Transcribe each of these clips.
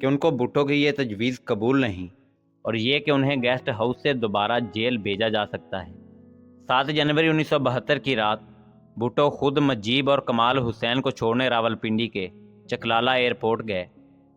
کہ ان کو بھٹو کی یہ تجویز قبول نہیں اور یہ کہ انہیں گیسٹ ہاؤس سے دوبارہ جیل بھیجا جا سکتا ہے۔ 7 جنوری 1972 کی رات بھٹو خود مجیب اور کمال حسین کو چھوڑنے راولپنڈی کے چکلالہ ایئرپورٹ گئے۔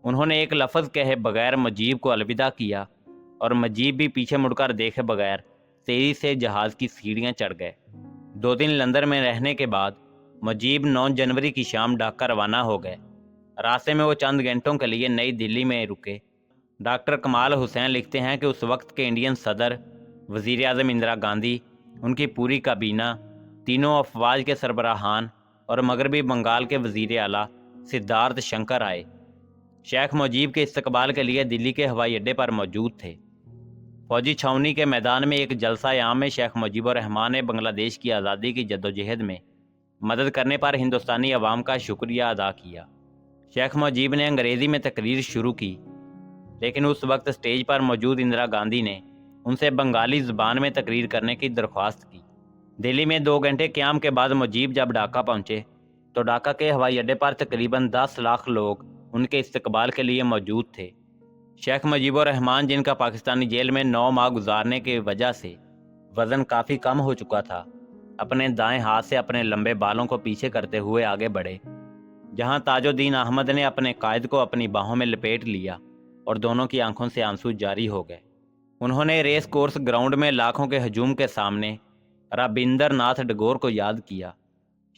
انہوں نے ایک لفظ کہے بغیر مجیب کو الوداع کیا اور مجیب بھی پیچھے مڑ کر دیکھے بغیر تیزی سے جہاز کی سیڑھیاں چڑھ گئے۔ 2 دن لندن میں رہنے کے بعد مجیب 9 جنوری کی شام ڈھاکہ روانہ ہو گئے۔ راستے میں وہ چند گھنٹوں کے لیے نئی دلی میں رکے۔ ڈاکٹر کمال حسین لکھتے ہیں کہ اس وقت کے انڈین صدر، وزیر اعظم اندرا گاندھی، ان کی پوری کابینہ، تینوں افواج کے سربراہان اور مغربی بنگال کے وزیر اعلیٰ سدھارتھ شنکر آئے شیخ مجیب کے استقبال کے لیے دلی کے ہوائی اڈے پر موجود تھے۔ فوجی چھاؤنی کے میدان میں ایک جلسہ عام میں شیخ مجیب الرحمن نے بنگلہ دیش کی آزادی کی جدوجہد میں مدد کرنے پر ہندوستانی عوام کا شکریہ ادا کیا۔ شیخ مجیب نے انگریزی میں تقریر شروع کی، لیکن اس وقت اسٹیج پر موجود اندرا گاندھی نے ان سے بنگالی زبان میں تقریر کرنے کی درخواست کی۔ دلی میں 2 گھنٹے قیام کے بعد مجیب جب ڈھاکہ پہنچے تو ڈھاکہ کے ہوائی اڈے پر تقریباً 10 لاکھ لوگ ان کے استقبال کے لیے موجود تھے۔ شیخ مجیب الرحمن، جن کا پاکستانی جیل میں 9 ماہ گزارنے کی وجہ سے وزن کافی کم ہو چکا تھا، اپنے دائیں ہاتھ سے اپنے لمبے بالوں کو پیچھے کرتے ہوئے آگے بڑھے، جہاں تاج الدین احمد نے اپنے قائد کو اپنی باہوں میں لپیٹ لیا اور دونوں کی آنکھوں سے آنسو جاری ہو گئے۔ انہوں نے ریس کورس گراؤنڈ میں لاکھوں کے ہجوم کے سامنے رابندر ناتھ ٹیگور کو یاد کیا۔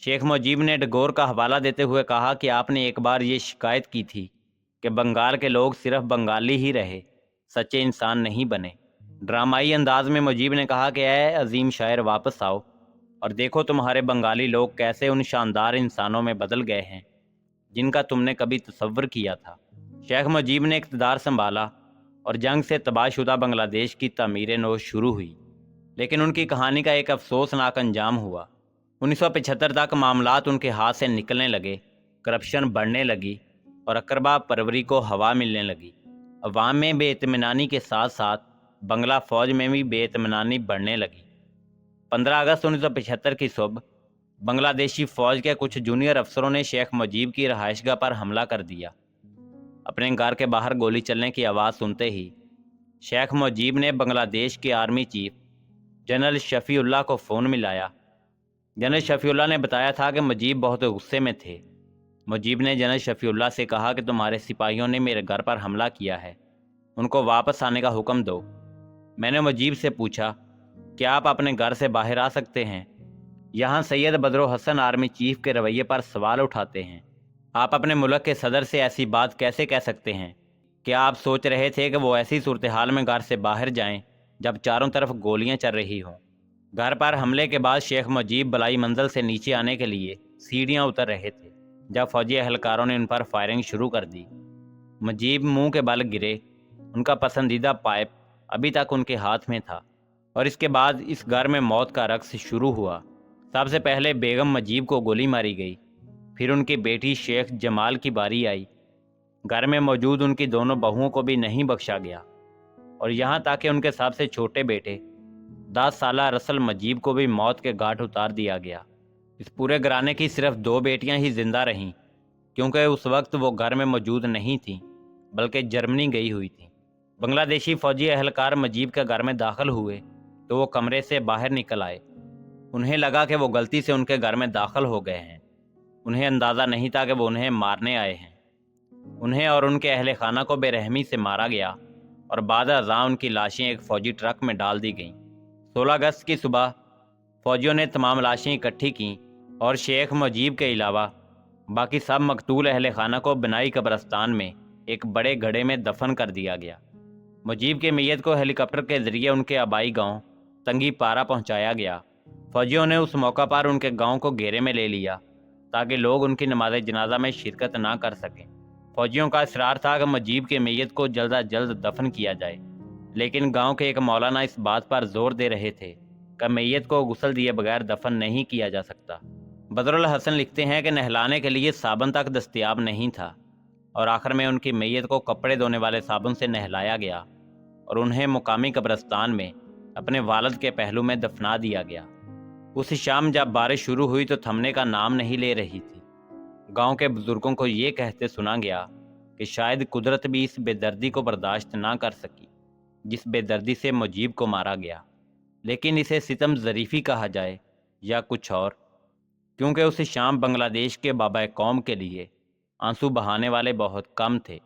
شیخ مجیب نے ٹیگور کا حوالہ دیتے ہوئے کہا کہ آپ نے ایک بار یہ شکایت کی تھی کہ بنگال کے لوگ صرف بنگالی ہی رہے، سچے انسان نہیں بنے۔ ڈرامائی انداز میں مجیب نے کہا کہ اے عظیم شاعر، واپس آؤ اور دیکھو تمہارے بنگالی لوگ کیسے ان شاندار انسانوں میں بدل گئے ہیں جن کا تم نے کبھی تصور کیا تھا۔ شیخ مجیب نے اقتدار سنبھالا اور جنگ سے تباہ شدہ بنگلہ دیش کی تعمیر نو شروع ہوئی، لیکن ان کی کہانی کا ایک افسوسناک انجام ہوا۔ 1975 تک معاملات ان کے ہاتھ سے نکلنے لگے، کرپشن بڑھنے لگی اور اقربا پروری کو ہوا ملنے لگی۔ عوام میں بے اطمینانی کے ساتھ ساتھ بنگلہ فوج میں بھی بے اطمینانی بڑھنے لگی۔ 15 اگست 1975 کی صبح بنگلہ دیشی فوج کے کچھ جونیئر افسروں نے شیخ مجیب کی رہائش گاہ پر حملہ کر دیا۔ اپنے گھر کے باہر گولی چلنے کی آواز سنتے ہی شیخ مجیب نے بنگلہ دیش کے آرمی چیف جنرل شفیع اللہ کو فون ملایا۔ جنرل شفیع اللہ نے بتایا تھا کہ مجیب بہت غصے میں تھے۔ مجیب نے جنرل شفیع اللہ سے کہا کہ تمہارے سپاہیوں نے میرے گھر پر حملہ کیا ہے، ان کو واپس آنے کا حکم دو۔ میں نے مجیب سے پوچھا، کیا آپ اپنے گھر سے باہر آ سکتے ہیں؟ یہاں سید بدر حسن آرمی چیف کے رویے پر سوال اٹھاتے ہیں۔ آپ اپنے ملک کے صدر سے ایسی بات کیسے کہہ سکتے ہیں؟ کیا آپ سوچ رہے تھے کہ وہ ایسی صورتحال میں گھر سے باہر جائیں جب چاروں طرف گولیاں چل رہی ہوں؟ گھر پر حملے کے بعد شیخ مجیب بلائی منزل سے نیچے آنے کے لیے سیڑھیاں اتر رہے تھے جب فوجی اہلکاروں نے ان پر فائرنگ شروع کر دی۔ مجیب منہ کے بل گرے، ان کا پسندیدہ پائپ ابھی تک ان کے ہاتھ میں تھا، اور اس کے بعد اس گھر میں موت کا رقص شروع ہوا۔ سب سے پہلے بیگم مجیب کو گولی ماری گئی، پھر ان کی بیٹی شیخ جمال کی باری آئی۔ گھر میں موجود ان کی دونوں بہوؤں کو بھی نہیں بخشا گیا، اور یہاں تک کہ ان کے سب سے چھوٹے بیٹے 10 سالہ رسل مجیب کو بھی موت کے گھاٹ اتار دیا گیا۔ اس پورے گھرانے کی صرف 2 بیٹیاں ہی زندہ رہیں، کیونکہ اس وقت وہ گھر میں موجود نہیں تھیں بلکہ جرمنی گئی ہوئی تھیں۔ بنگلہ دیشی فوجی اہلکار مجیب کے گھر میں داخل ہوئے تو وہ کمرے سے باہر نکل آئے۔ انہیں لگا کہ وہ غلطی سے ان کے گھر میں داخل ہو گئے ہیں۔ انہیں اندازہ نہیں تھا کہ وہ انہیں مارنے آئے ہیں۔ انہیں اور ان کے اہل خانہ کو بے رحمی سے مارا گیا اور بعد ازاں ان کی لاشیں ایک فوجی ٹرک میں ڈال دی گئیں۔ 16 اگست کی صبح فوجیوں نے تمام لاشیں اکٹھی کیں اور شیخ مجیب کے علاوہ باقی سب مقتول اہل خانہ کو بنائی قبرستان میں ایک بڑے گڑھے میں دفن کر دیا گیا۔ مجیب کی میت کو ہیلی کاپٹر کے ذریعے ان کے آبائی گاؤں تنگی پارا پہنچایا گیا۔ فوجیوں نے اس موقع پر ان کے گاؤں کو گھیرے میں لے لیا تاکہ لوگ ان کی نماز جنازہ میں شرکت نہ کر سکیں۔ فوجیوں کا اصرار تھا کہ مجیب کی میت کو جلد از جلد دفن کیا جائے، لیکن گاؤں کے ایک مولانا اس بات پر زور دے رہے تھے کہ میت کو غسل دیے بغیر دفن نہیں کیا جا سکتا۔ بدر الحسن لکھتے ہیں کہ نہلانے کے لیے صابن تک دستیاب نہیں تھا، اور آخر میں ان کی میت کو کپڑے دھونے والے صابن سے نہلایا گیا اور انہیں مقامی قبرستان میں اپنے والد کے پہلو میں دفنا دیا گیا۔ اس شام جب بارش شروع ہوئی تو تھمنے کا نام نہیں لے رہی تھی۔ گاؤں کے بزرگوں کو یہ کہتے سنا گیا کہ کہ شاید قدرت بھی اس بے دردی کو برداشت نہ کر سکی جس بے دردی سے مجیب کو مارا گیا، لیکن اسے ستم ظریفی کہا جائے یا کچھ اور، کیونکہ اس شام بنگلہ دیش کے بابا قوم کے لیے آنسو بہانے والے بہت کم تھے۔